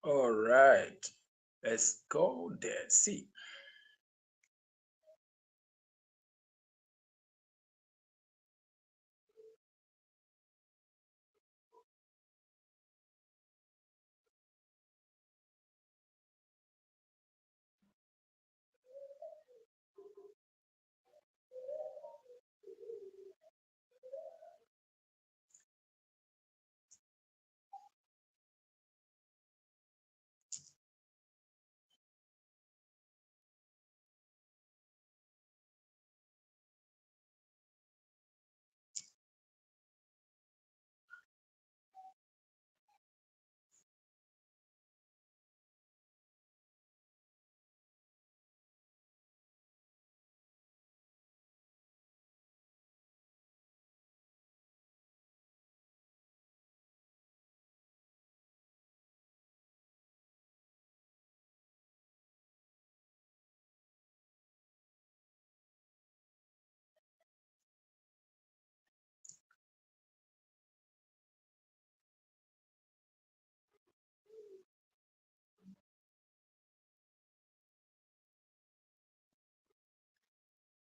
All right, let's go there. See.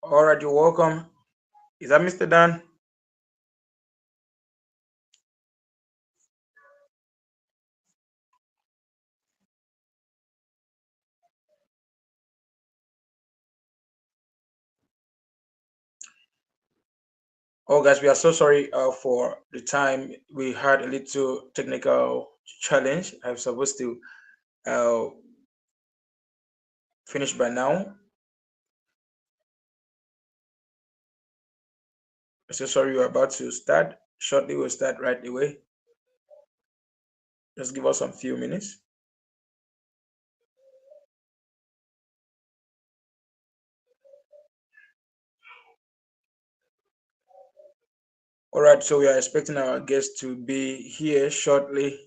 All right, you're welcome. Is that Mr. Dan? Oh, guys, we are so sorry for the time. We had a little technical challenge. I'm supposed to uh, finish by now. I'm so sorry we're about to start. Shortly, we'll start right away. Just give us some few minutes. All right, so we are expecting our guest to be here shortly.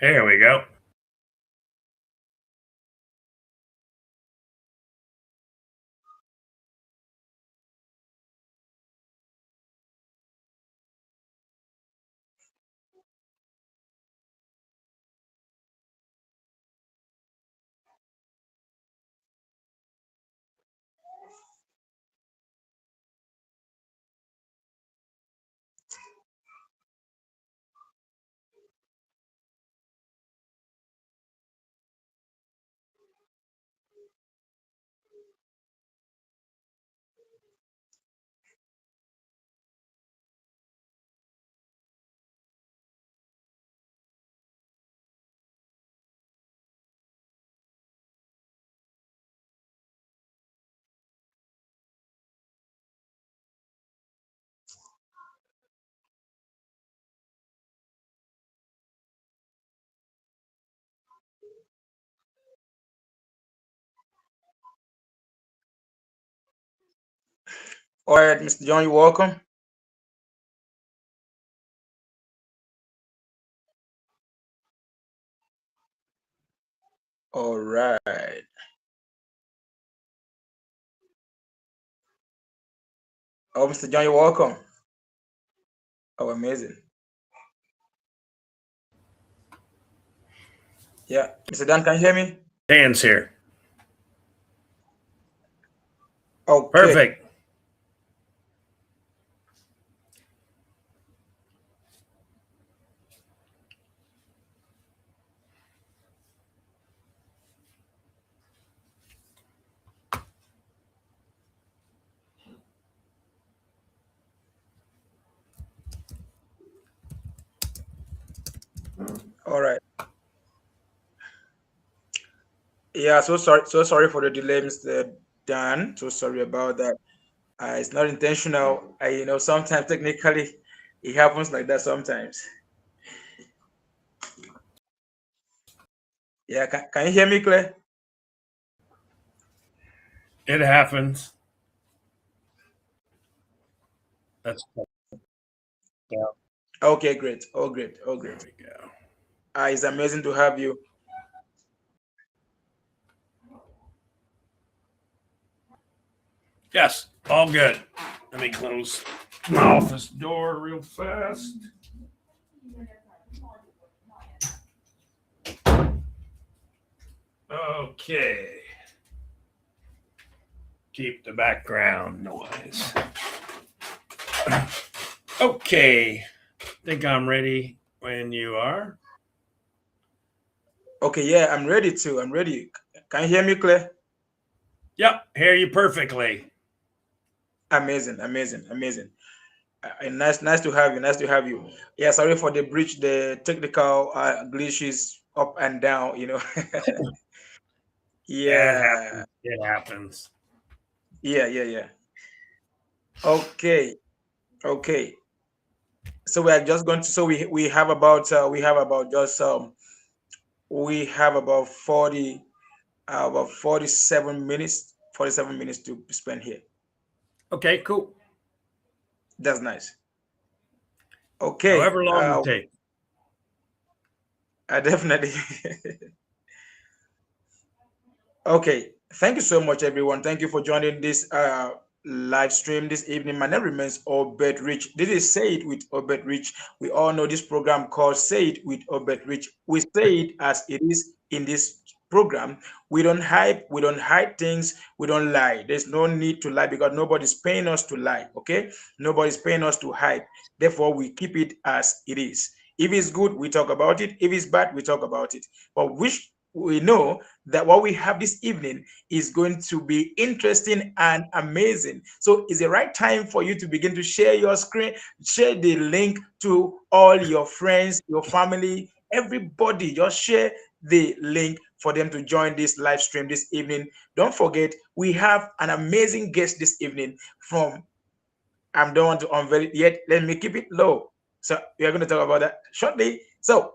There we go. All right, Mr. John, you're welcome. All right. Oh, Mr. John, you're welcome. Oh, amazing. Yeah, Mr. Dan, can you hear me? Dan's here. Okay. Perfect. All right. Yeah, so sorry for the delay, Mr. Dan. So sorry about that. It's not intentional. Sometimes technically it happens like that sometimes. Yeah, can you hear me, Claire? It happens. That's yeah. Okay, great. Oh, great. Oh, There great. we go. It's amazing to have you. Yes, all good. Let me close my office door real fast. Okay. Keep the background noise. Okay. Think I'm ready when you are. Okay, yeah, I'm ready too. I'm ready. Can you hear me, Claire? Yep, hear you perfectly. Amazing, amazing, amazing. And nice to have you. Nice to have you. Yeah, sorry for the breach, the technical glitches up and down. It Yeah, happens. It happens. yeah, yeah, yeah. Okay, okay. So we are just going to. So we have about just we have about 47 minutes to spend here. Okay, cool. That's nice. Okay, However long you take. I definitely. Okay, thank you so much, everyone. Thank you for joining this live stream this evening. My name remains Obed Rich. This is Say It with Obed Rich. We all know this program called Say It with Obed Rich. We say it as it is in this program. We don't hype, we don't hide things, we don't lie. There's no need to lie because nobody's paying us to lie, okay? Nobody's paying us to hype. Therefore, we keep it as it is. If it's good, we talk about it. If it's bad, we talk about it. But which we know that what we have this evening is going to be interesting and amazing. So it's the right time for you to begin to share your screen, share the link to all your friends, your family, everybody. Just share the link for them to join this live stream this evening. Don't forget, we have an amazing guest this evening from, I don't want to unveil it yet. Let me keep it low. So we are going to talk about that shortly. So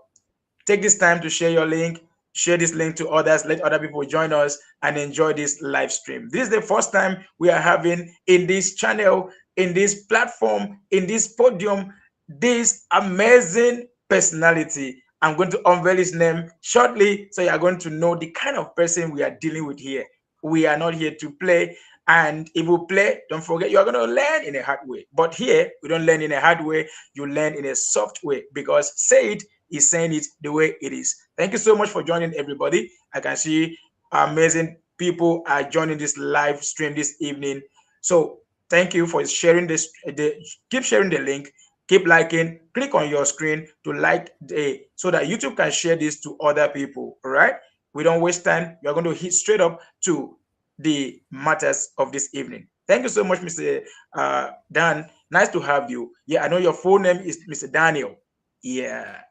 take this time to share your link, share this link to others, let other people join us and enjoy this live stream. This is the first time we are having in this channel, in this platform, in this podium, this amazing personality. I'm going to unveil his name shortly, so you are going to know the kind of person we are dealing with here. We are not here to play. And if we play, don't forget you are going to learn in a hard way. But here, we don't learn in a hard way, you learn in a soft way because say it is saying it the way it is. Thank you so much for joining, everybody. I can see amazing people are joining this live stream this evening. So thank you for sharing this. Keep sharing the link. Keep liking. Click on your screen to like the so that YouTube can share this to other people. All right. We don't waste time. We are going to hit straight up to the matters of this evening. Thank you so much, Mr. Dan. Nice to have you. Yeah, I know your full name is Mr. Daniel. Yeah.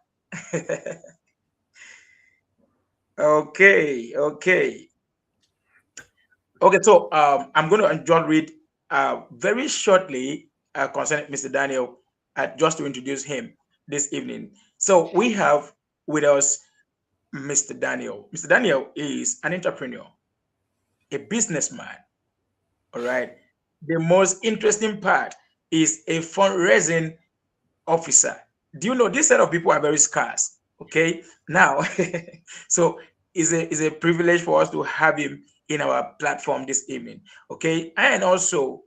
Okay, okay. Okay, so I'm going to just read very shortly concerning Mr. Daniel, just to introduce him this evening. So we have with us Mr. Daniel. Mr. Daniel is an entrepreneur, a businessman, all right? the most interesting part is a fundraising officer. Do you know this set of people are very scarce? Okay, now, so it's a privilege for us to have him in our platform this evening. Okay, and also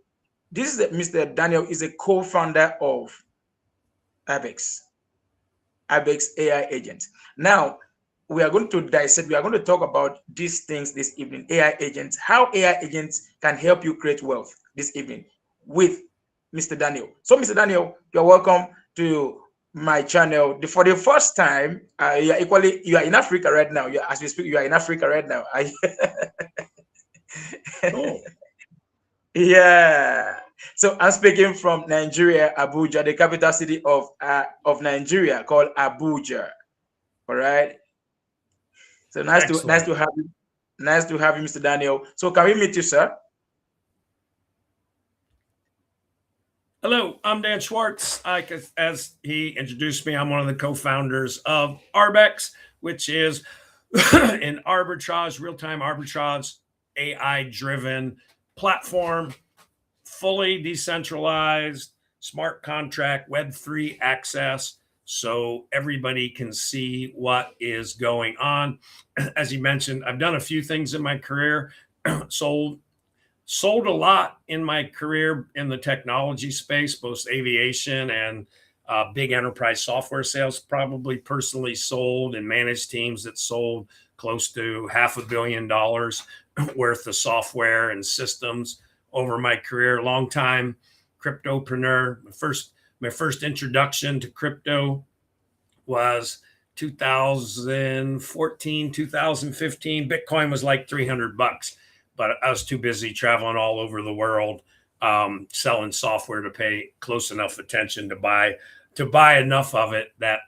this is Mr. Daniel is a co-founder of ARB-X AI Agent. Now, we are going to dissect, we are going to talk about these things this evening, AI agents, how AI agents can help you create wealth this evening with Mr. Daniel. So, Mr. Daniel, you're welcome to my channel. For the first time, you are in Africa right now. As we speak, you are in Africa right now. Cool. Yeah. So I'm speaking from Nigeria, Abuja, the capital city of Nigeria, called Abuja. All right. So nice Excellent. to have you. Nice to have you, Mr. Daniel. So can we meet you, sir? Hello, I'm Dan Schwartz. As he introduced me, I'm one of the co-founders of ARB-X, which is an arbitrage, real-time arbitrage, AI-driven platform, fully decentralized, smart contract, Web3 access, so everybody can see what is going on. As you mentioned, I've done a few things in my career, sold a lot in my career in the technology space, both aviation and big enterprise software sales. Probably personally sold and managed teams that sold close to $500 million worth of software and systems over my career. Long time cryptopreneur. My first introduction to crypto was 2014, 2015. Bitcoin was like $300, but I was too busy traveling all over the world, selling software to pay close enough attention to buy enough of it that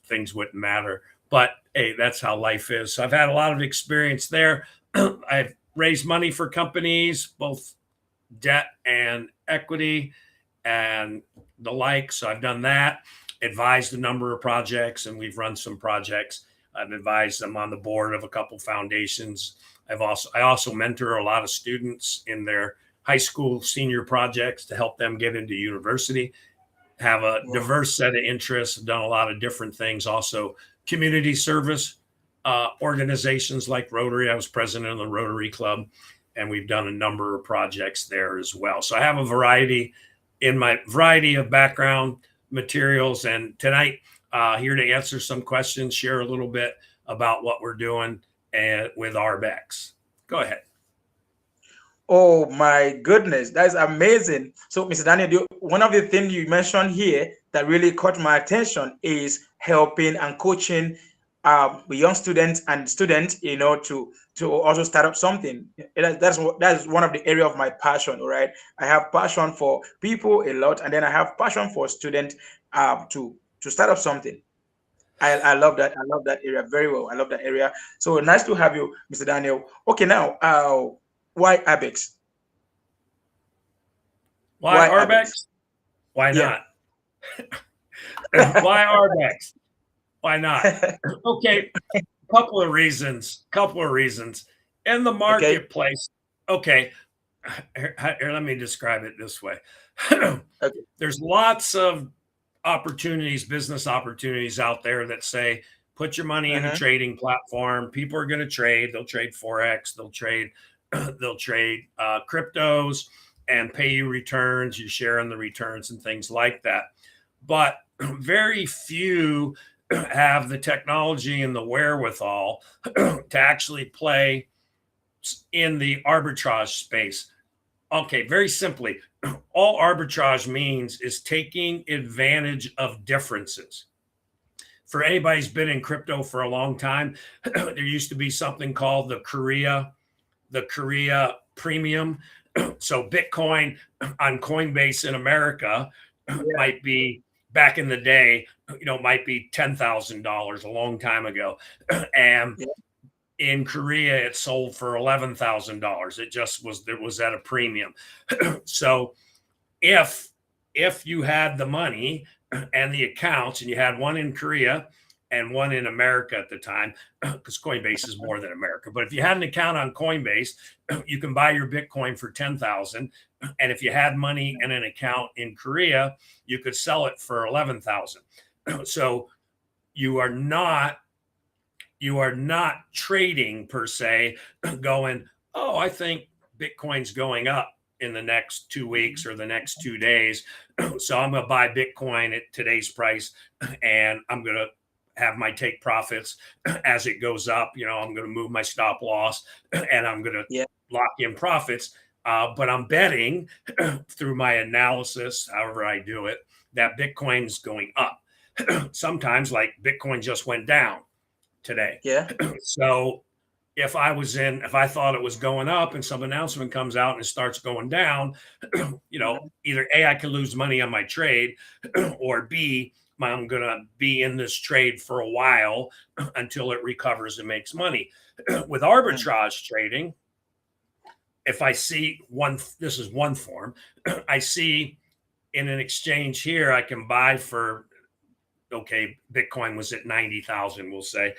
things wouldn't matter. But hey, that's how life is. So I've had a lot of experience there. I've raised money for companies, both debt and equity and the like. So I've done that, advised a number of projects, and we've run some projects. I've advised them on the board of a couple foundations. I also mentor a lot of students in their high school senior projects to help them get into university. Have a diverse set of interests. I've done a lot of different things. Also, community service organizations like Rotary. I was president of the Rotary Club, and we've done a number of projects there as well. So I have a variety of background materials, and tonight here to answer some questions, share a little bit about what we're doing with ARB-X. Go ahead. Oh my goodness, that's amazing. So, Mr. Daniel, one of the things you mentioned here that really caught my attention is helping and coaching young students and students, to also start up something. That's one of the area of my passion. All right, I have passion for people a lot, and then I have passion for students to start up something. I love that. I love that area very well. I love that area. So nice to have you, Mr. Daniel. Okay, now, why ARB-X? Why ARB-X? Why not? Why ARB-X? Why not? Okay, couple of reasons. In the marketplace, okay, here, let me describe it this way. There's lots of business opportunities out there that say, put your money in a trading platform. People are going to trade. They'll trade Forex. They'll trade cryptos and pay you returns. You share in the returns and things like that. But very few have the technology and the wherewithal to actually play in the arbitrage space. Okay, very simply, all arbitrage means is taking advantage of differences. For anybody who's been in crypto for a long time, there used to be something called the Korea premium. So Bitcoin on Coinbase in America might be, back in the day, might be $10,000 a long time ago. And in Korea, it sold for $11,000. It was at a premium. So if you had the money and the accounts, and you had one in Korea and one in America at the time, because Coinbase is more than America. But if you had an account on Coinbase, you can buy your Bitcoin for 10,000. And if you had money in an account in Korea, you could sell it for 11,000. So you are not trading per se, going, oh, I think Bitcoin's going up in the next 2 weeks or the next 2 days. So I'm going to buy Bitcoin at today's price, and I'm going to have my take profits as it goes up. I'm going to move my stop loss, and I'm going to lock in profits. But I'm betting through my analysis, however I do it, that Bitcoin's going up. Sometimes, like, Bitcoin just went down today. So if I thought it was going up and some announcement comes out and it starts going down, either A, I could lose money on my trade, or B, I'm going to be in this trade for a while until it recovers and makes money. With arbitrage trading, if I see this is one form, I see in an exchange here, I can buy for, okay, Bitcoin was at 90,000, we'll say.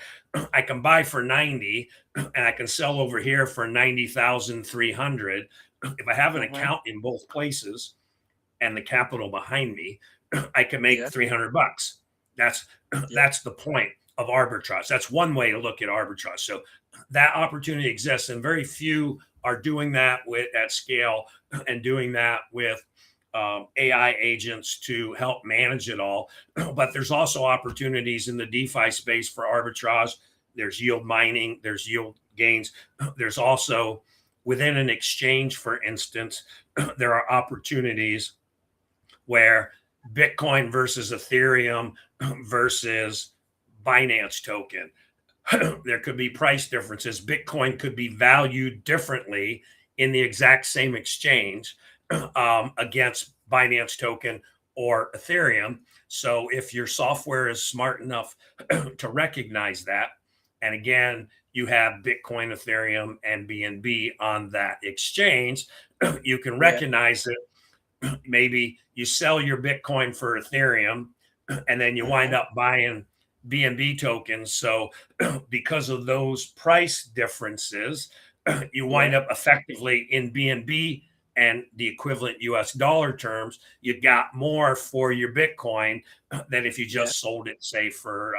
I can buy for 90 and I can sell over here for 90,300. If I have an account in both places and the capital behind me, I can make 300 bucks. That's the point of arbitrage. That's one way to look at arbitrage. So that opportunity exists, and very few are doing that at scale and doing that with AI agents to help manage it all. But there's also opportunities in the DeFi space for arbitrage. There's yield mining, there's yield gains. There's also within an exchange, for instance, there are opportunities where Bitcoin versus Ethereum versus Binance token, there could be price differences. Bitcoin could be valued differently in the exact same exchange against Binance token or Ethereum. So if your software is smart enough to recognize that, and again, you have Bitcoin, Ethereum, and BNB on that exchange, you can recognize it. Maybe you sell your Bitcoin for Ethereum, and then you wind up buying BNB tokens. So because of those price differences, you wind up effectively in BNB and the equivalent US dollar terms, you got more for your Bitcoin than if you just sold it, say, for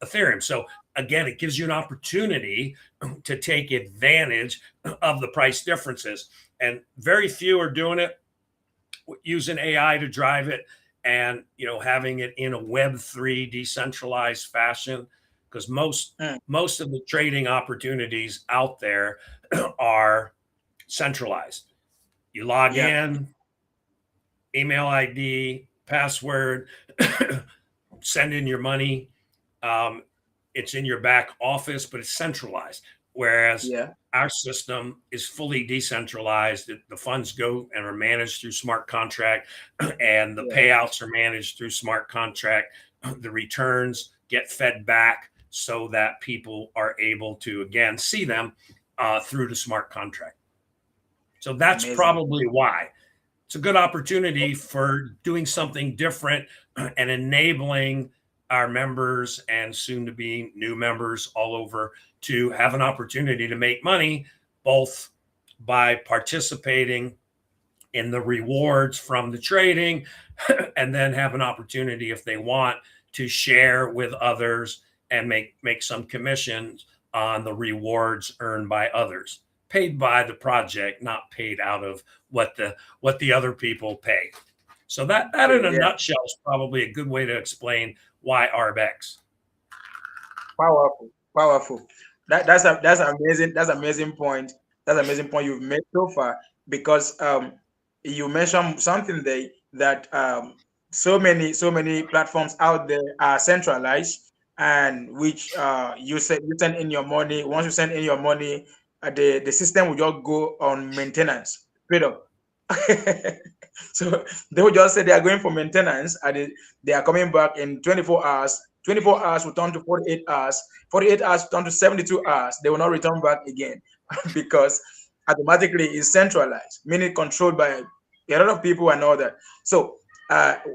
Ethereum. So again, it gives you an opportunity to take advantage of the price differences. And very few are doing it using AI to drive it, and having it in a Web3 decentralized fashion, because most of the trading opportunities out there are centralized. You log in, email ID, password, send in your money. It's in your back office, but it's centralized. Whereas our system is fully decentralized. The funds go and are managed through smart contract, and the payouts are managed through smart contract. The returns get fed back so that people are able to, again, see them through the smart contract. So that's probably why. It's a good opportunity for doing something different and enabling our members and soon to be new members all over to have an opportunity to make money, both by participating in the rewards from the trading, and then have an opportunity, if they want, to share with others and make some commissions on the rewards earned by others, paid by the project, not paid out of what the other people pay. So that in a nutshell is probably a good way to explain why ARB-X. Powerful. That's amazing. That's amazing point. That's amazing point you've made so far, because you mentioned something there that so many platforms out there are centralized, and which you send in your money. Once you send in your money, the system will just go on maintenance straight up. So they will just say they are going for maintenance, and they are coming back in 24 hours. 24 hours will turn to 48 hours. 48 hours will turn to 72 hours. They will not return back again because automatically it's centralized, meaning controlled by a lot of people and all that. So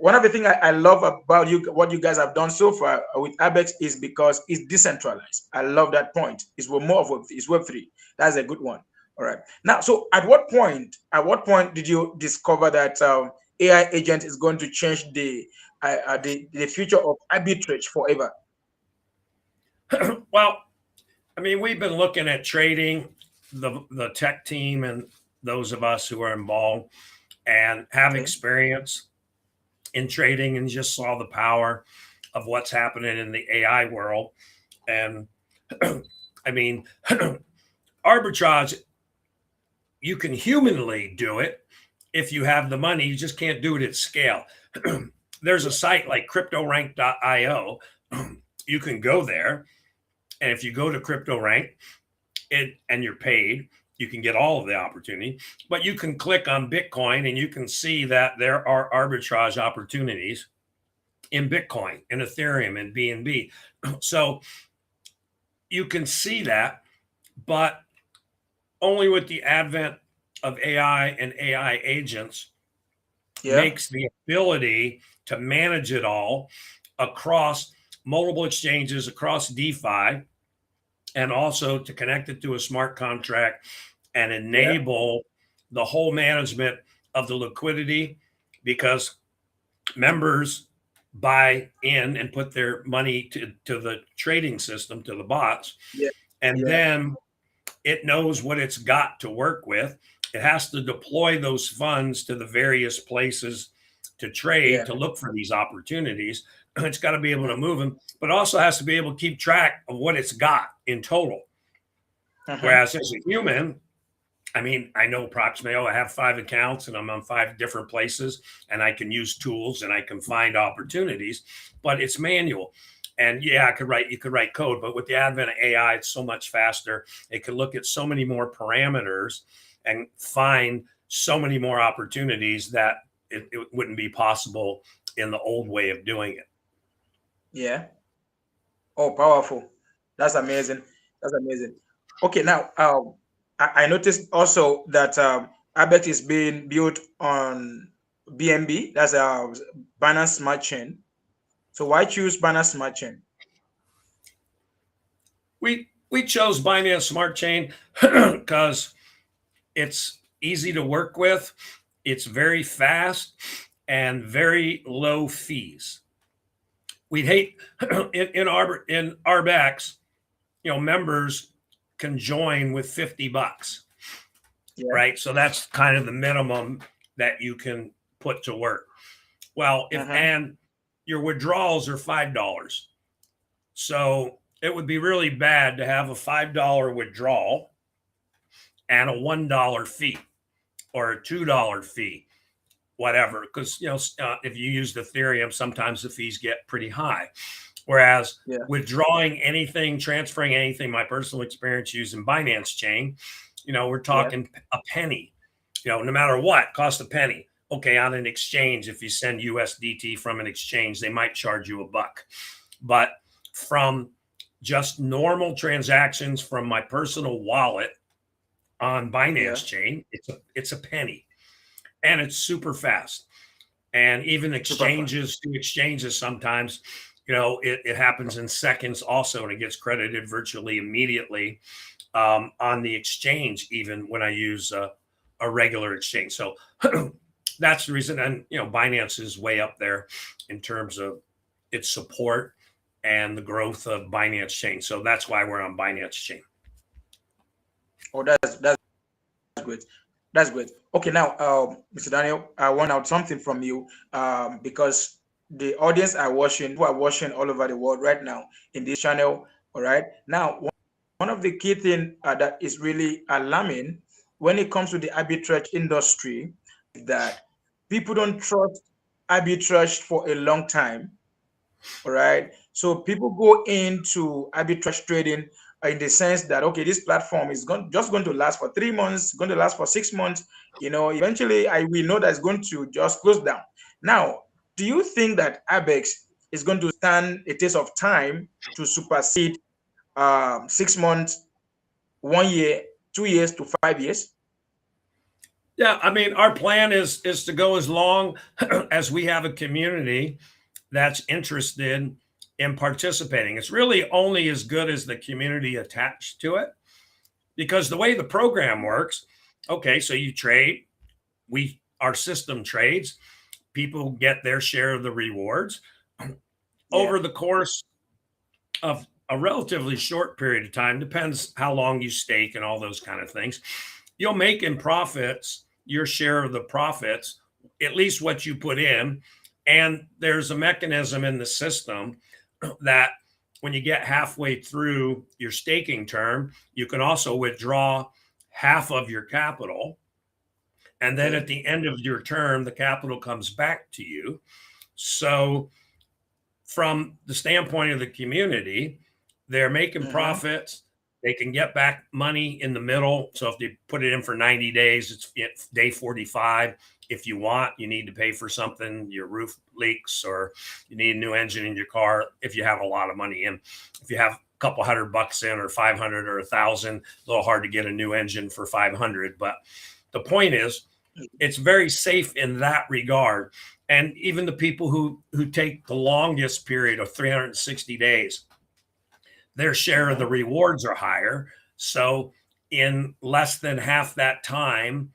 one of the things I love about you, what you guys have done so far with ARB-X is because it's decentralized. I love that point. It's more of it's Web3. That's a good one. All right. Now, so at what point did you discover that AI agent is going to change the future of arbitrage forever? Well, I mean, we've been looking at trading, the tech team and those of us who are involved and have Okay. experience in trading and just saw the power of what's happening in the AI world. And I mean, arbitrage, you can humanly do it if you have the money. You just can't do it at scale. There's a site like cryptorank.io. You can go there. And if you go to CryptoRank and you're paid, you can get all of the opportunity. But you can click on Bitcoin and you can see that there are arbitrage opportunities in Bitcoin, in Ethereum, and BNB. So you can see that, but only with the advent of AI and AI agents makes the ability to manage it all across multiple exchanges, across DeFi, and also to connect it to a smart contract and enable the whole management of the liquidity, because members buy in and put their money to the trading system, to the bots, and then it knows what it's got to work with. It has to deploy those funds to the various places to trade, to look for these opportunities. It's got to be able to move them, but also has to be able to keep track of what it's got in total. Whereas as a human, I mean, I know approximately, I have 5 accounts and I'm on 5 different places and I can use tools and I can find opportunities, but it's manual. And yeah, you could write code, but with the advent of AI, it's so much faster. It can look at so many more parameters and find so many more opportunities that it wouldn't be possible in the old way of doing it. Yeah. Oh, powerful. That's amazing. That's amazing. Okay, now I noticed also that ARB-X is being built on BNB. That's a Binance Smart Chain. So why choose Binance Smart Chain? We chose Binance Smart Chain because it's easy to work with, it's very fast, and very low fees. We'd hate in ARB-X, members can join with $50, right? So that's kind of the minimum that you can put to work. Well, and your withdrawals are $5. So it would be really bad to have a $5 withdrawal and a $1 fee or a $2 fee, whatever. Because, if you use Ethereum, sometimes the fees get pretty high. Whereas withdrawing anything, transferring anything, my personal experience using Binance Chain, we're talking a penny, no matter what, cost a penny. Okay, on an exchange, if you send USDT from an exchange, they might charge you $1. But from just normal transactions from my personal wallet on Binance Chain, it's a penny, and it's super fast. And even exchanges to exchanges, sometimes, it happens in seconds also, and it gets credited virtually immediately on the exchange, even when I use a regular exchange. So that's the reason. And, Binance is way up there in terms of its support and the growth of Binance Chain. So that's why we're on Binance Chain. Oh, that's great. That's great. Okay, now, Mr. Daniel, I want out something from you because the audience are watching, who are watching all over the world right now in this channel. All right. Now, one of the key things that is really alarming when it comes to the arbitrage industry is that people don't trust arbitrage for a long time. All right. So people go into arbitrage trading in the sense that, okay, this platform is just going to last for 3 months, going to last for 6 months. Eventually we know that it's going to just close down. Now, do you think that ARB-X is going to stand a test of time to supersede 6 months, 1 year, 2 years to 5 years? Yeah, I mean, our plan is to go as long as we have a community that's interested in participating. It's really only as good as the community attached to it, because the way the program works, okay, so you trade, our system trades, people get their share of the rewards Yeah. over the course of a relatively short period of time, depends how long you stake and all those kind of things. You'll make in profits your share of the profits, at least what you put in. And there's a mechanism in the system that when you get halfway through your staking term, you can also withdraw half of your capital. And then Okay. at the end of your term, the capital comes back to you. So, from the standpoint of the community, they're making Mm-hmm. profits. They can get back money in the middle. So if they put it in for 90 days, it's day 45. If you want, you need to pay for something, your roof leaks, or you need a new engine in your car. If you have a lot of money in, if you have a couple $100 in, or 500 or 1,000, a little hard to get a new engine for 500. But the point is, it's very safe in that regard. And even the people who take the longest period of 360 days, their share of the Mm-hmm. rewards are higher. So in less than half that time,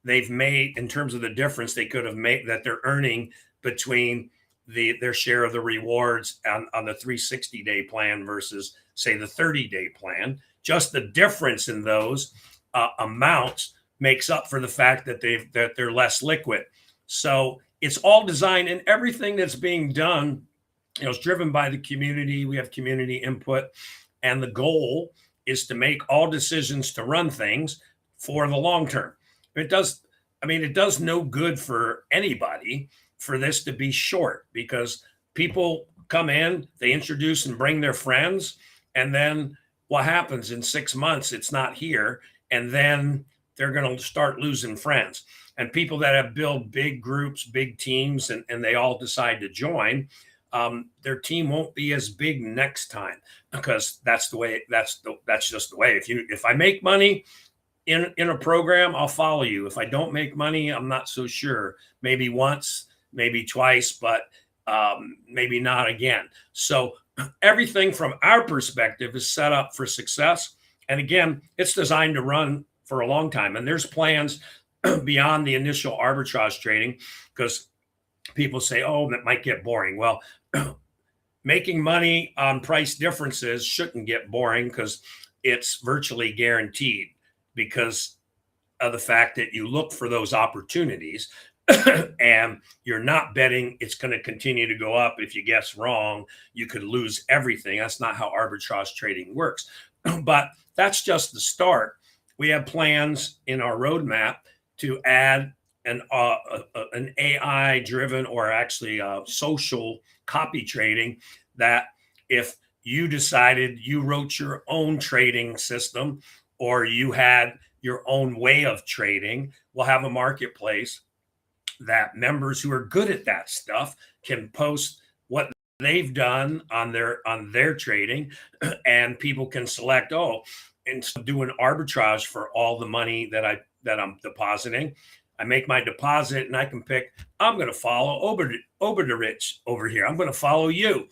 they've made, in terms of the difference they could have made, that they're earning between their share of the rewards on the 360-day plan versus, say, the 30-day plan. Just the difference in those amounts makes up for the fact that they're less liquid. So it's all designed, and everything that's being done, it's driven by the community. We have community input, and the goal is to make all decisions to run things for the long term. It does, I mean, it does no good for anybody for this to be short, because people come in, they introduce and bring their friends, and then what happens in 6 months? It's not here, and then they're going to start losing friends. And people that have built big groups, big teams, and they all decide to join, their team won't be as big next time, because that's the way. That's just the way. If I make money in a program, I'll follow you. If I don't make money, I'm not so sure. Maybe once, maybe twice, but maybe not again. So everything from our perspective is set up for success. And again, it's designed to run for a long time. And there's plans beyond the initial arbitrage trading, because people say, oh, that might get boring. Well, making money on price differences shouldn't get boring, because it's virtually guaranteed, because of the fact that you look for those opportunities and you're not betting it's going to continue to go up. If you guess wrong, you could lose everything. That's not how arbitrage trading works. But that's just the start. We have plans in our roadmap to add an AI driven, or actually social copy trading, that if you decided you wrote your own trading system, or you had your own way of trading, we'll have a marketplace that members who are good at that stuff can post what they've done on their trading, and people can select, oh, instead of doing arbitrage for all the money that I'm depositing, I make my deposit and I can pick, I'm going to follow Oberderich over here. I'm going to follow you,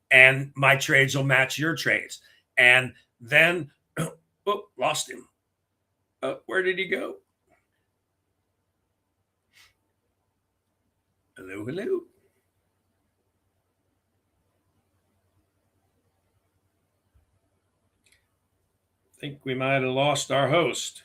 and my trades will match your trades. And then, oh, lost him. Where did he go? Hello, hello. I think we might have lost our host.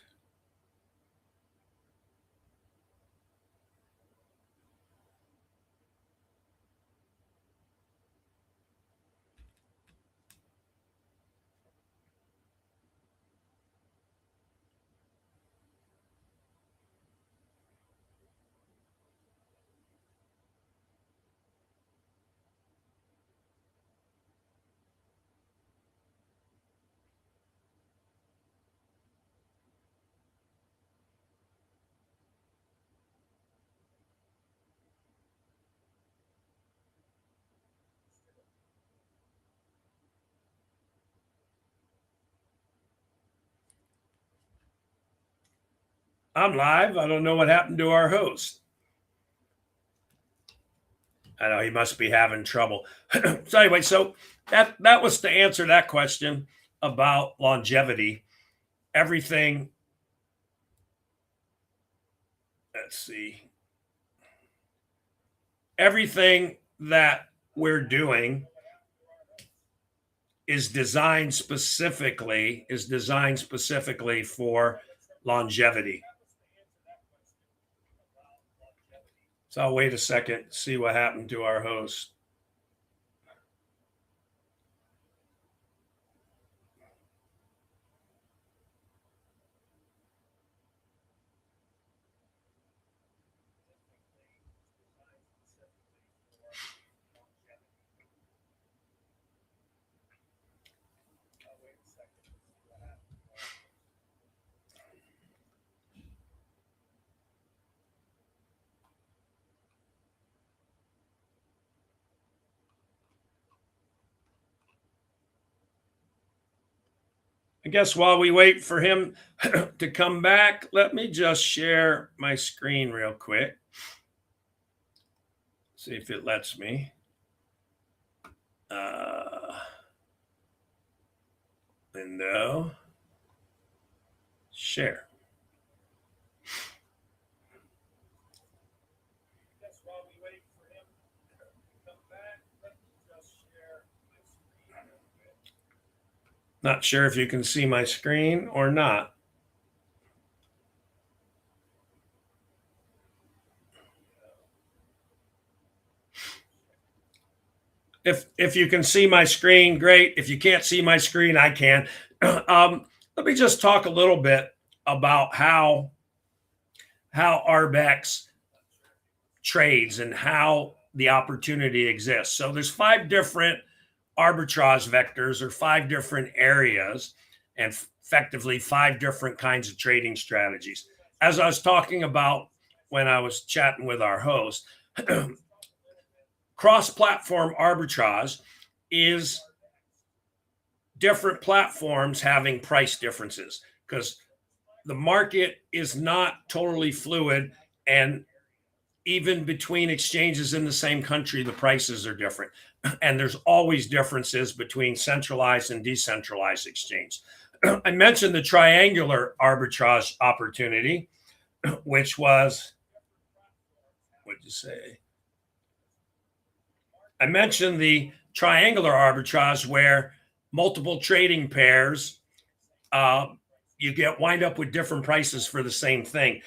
I'm live. I don't know what happened to our host. I know he must be having trouble. So anyway, so that was to answer that question about longevity. Everything, let's see. Everything that we're doing is designed specifically for longevity. So I'll wait a second, see what happened to our host. I guess while we wait for him to come back, let me just share my screen real quick. See if it lets me. Window. Share. While we wait for him to come back, let me just share my screen real quick. Not sure if you can see my screen or not. If you can see my screen, great. If you can't see my screen, I can. Let me just talk a little bit about how ARB-X trades and how the opportunity exists. So there's 5 different arbitrage vectors, or 5 different areas, and effectively 5 different kinds of trading strategies. As I was talking about when I was chatting with our host, cross-platform arbitrage is different platforms having price differences, because the market is not totally fluid, and even between exchanges in the same country, the prices are different. And there's always differences between centralized and decentralized exchange. I mentioned the triangular arbitrage opportunity, which was, what'd you say? I mentioned the triangular arbitrage where multiple trading pairs, you wind up with different prices for the same thing,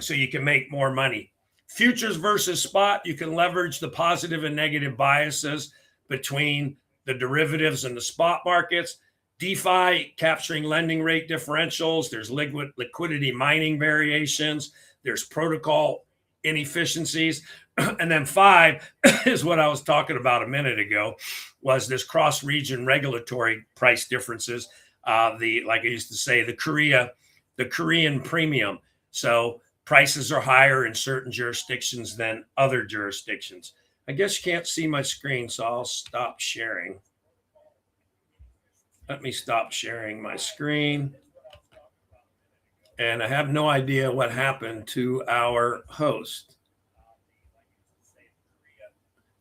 so you can make more money. Futures versus spot, you can leverage the positive and negative biases between the derivatives and the spot markets. DeFi, capturing lending rate differentials. There's liquidity mining variations. There's protocol inefficiencies. And then 5 is what I was talking about a minute ago, was this cross-region regulatory price differences. Like I used to say, the Korean premium. So prices are higher in certain jurisdictions than other jurisdictions. I guess you can't see my screen, so I'll stop sharing. Let me stop sharing my screen. And I have no idea what happened to our host.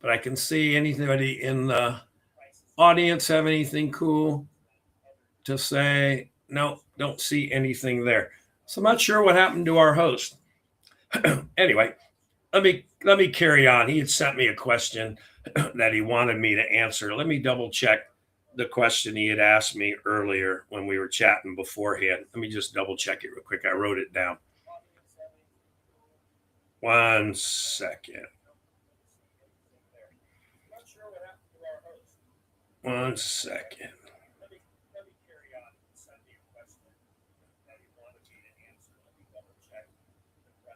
But I can see anybody in the audience have anything cool to say. No, don't see anything there. So I'm not sure what happened to our host. Anyway, let me carry on. He had sent me a question that he wanted me to answer. Let me double check the question he had asked me earlier when we were chatting beforehand. Let me just double check it real quick. I wrote it down. 1 second. 1 second.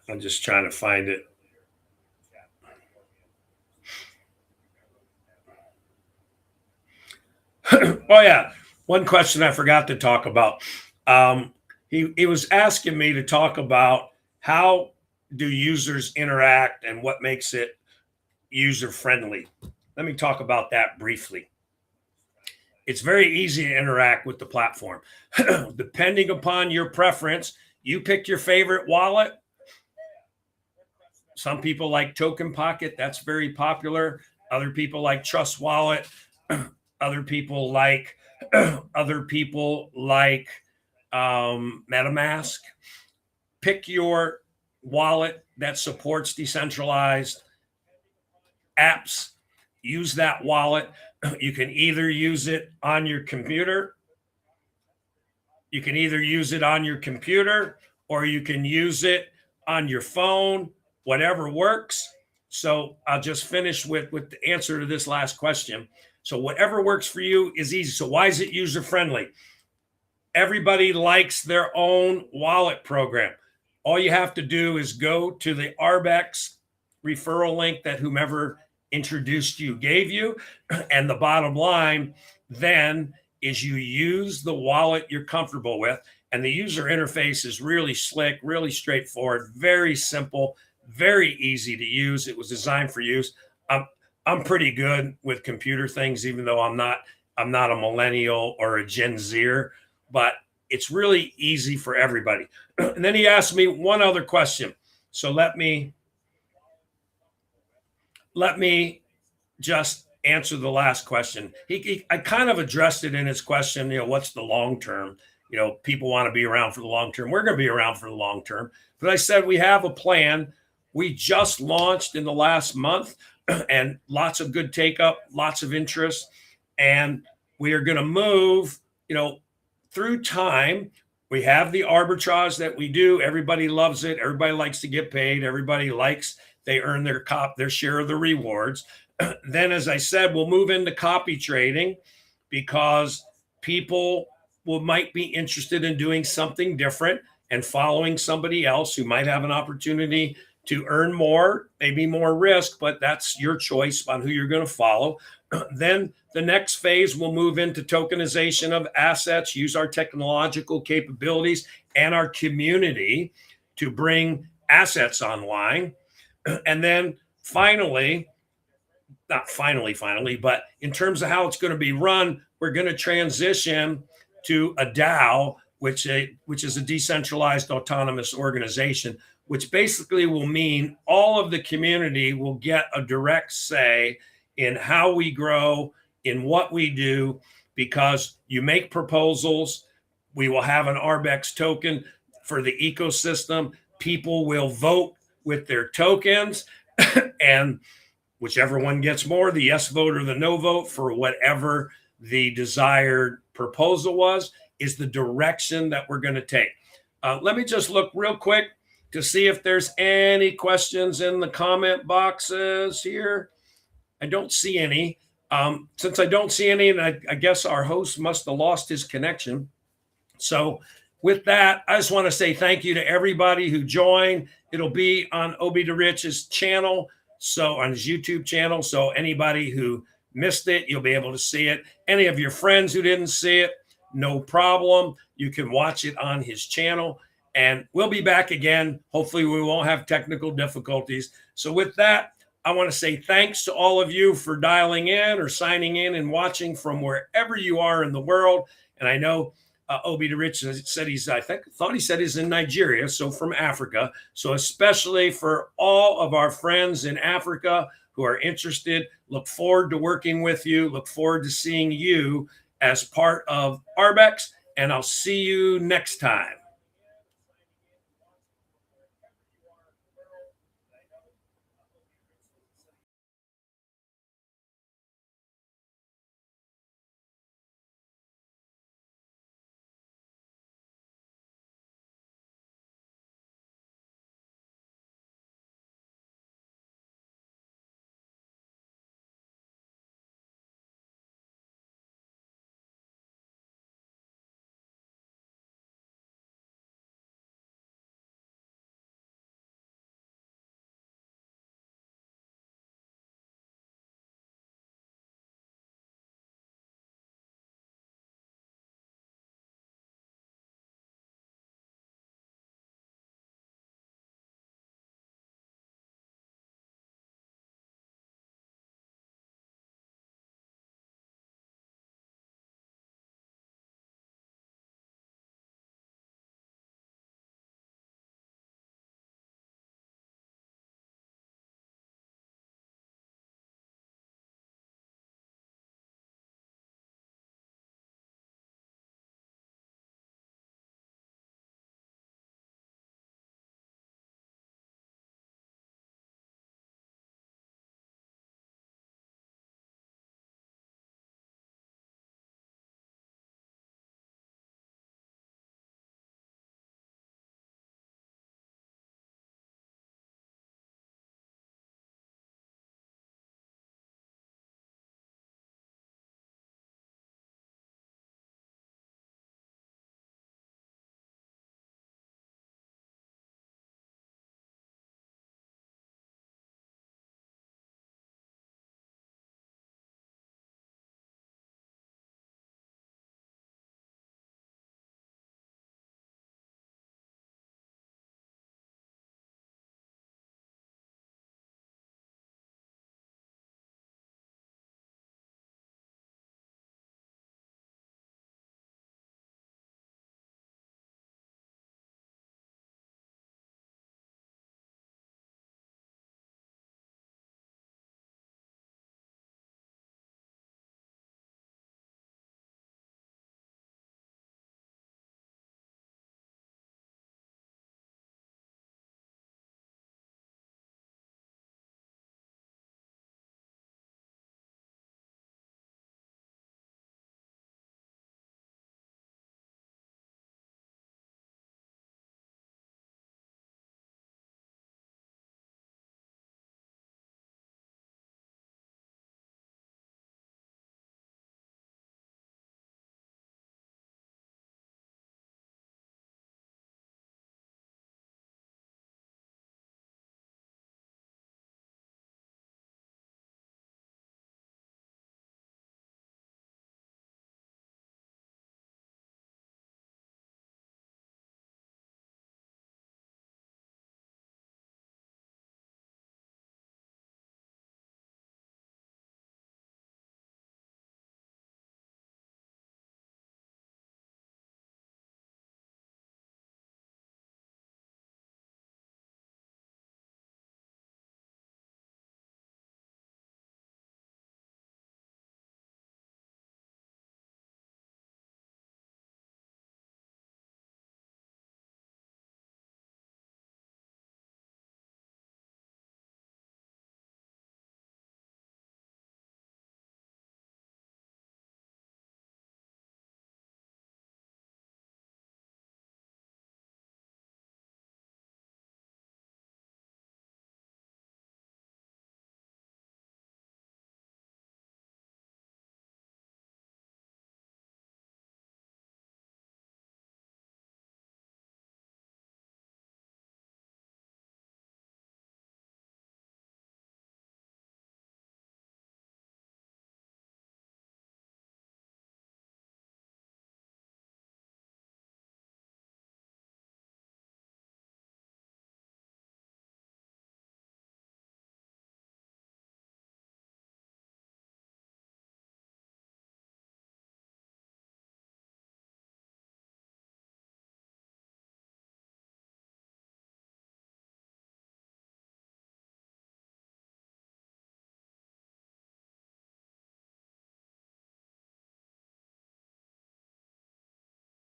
I'm just trying to find it. Oh yeah, one question I forgot to talk about. He was asking me to talk about how do users interact and what makes it user friendly. Let me talk about that briefly. It's very easy to interact with the platform. Depending upon your preference, You pick your favorite wallet. Some people like Token Pocket. That's very popular. Other people like Trust Wallet. Other people like MetaMask. Pick your wallet that supports decentralized apps. Use that wallet. You can either use it on your computer. You can either use it on your computer or you can use it on your phone, whatever works. So I'll just finish with the answer to this last question. So whatever works for you is easy. So why is it user-friendly? Everybody likes their own wallet program. All you have to do is go to the ARB-X referral link that whomever introduced you gave you. And the bottom line then is you use the wallet you're comfortable with. And the user interface is really slick, really straightforward, very simple, very easy to use. It was designed for use. I'm pretty good with computer things, even though I'm not a millennial or a Gen Zer, but it's really easy for everybody. And then he asked me one other question. So let me just answer the last question. I kind of addressed it in his question, what's the long term? People want to be around for the long term. We're going to be around for the long term. But I said we have a plan. We just launched in the last month and lots of good take up, lots of interest. And we are going to move, through time. We have the arbitrage that we do. Everybody loves it. Everybody likes to get paid. Everybody likes, they earn their share of the rewards. Then, as I said, we'll move into copy trading because people might be interested in doing something different and following somebody else who might have an opportunity to earn more, maybe more risk, but that's your choice on who you're going to follow. Then the next phase will move into tokenization of assets, use our technological capabilities and our community to bring assets online. And then finally, not finally, but in terms of how it's going to be run, we're going to transition to a DAO, which is a decentralized autonomous organization, which basically will mean all of the community will get a direct say in how we grow, in what we do, because you make proposals. We will have an ARB-X token for the ecosystem. People will vote with their tokens, and whichever one gets more, the yes vote or the no vote for whatever the desired proposal was, is the direction that we're going to take. Let me just look real quick to see if there's any questions in the comment boxes here. I don't see any. Since I don't see any, and I guess our host must have lost his connection. So with that, I just want to say thank you to everybody who joined. It'll be on Obi to Rich's channel, so on his YouTube channel. So anybody who missed it, you'll be able to see it. Any of your friends who didn't see it, no problem. You can watch it on his channel. And we'll be back again. Hopefully we won't have technical difficulties. So with that, I want to say thanks to all of you for dialing in or signing in and watching from wherever you are in the world. And I know Obi to Rich said thought he said he's in Nigeria, so from Africa. So especially for all of our friends in Africa who are interested, look forward to working with you. Look forward to seeing you as part of ARB-X, and I'll see you next time.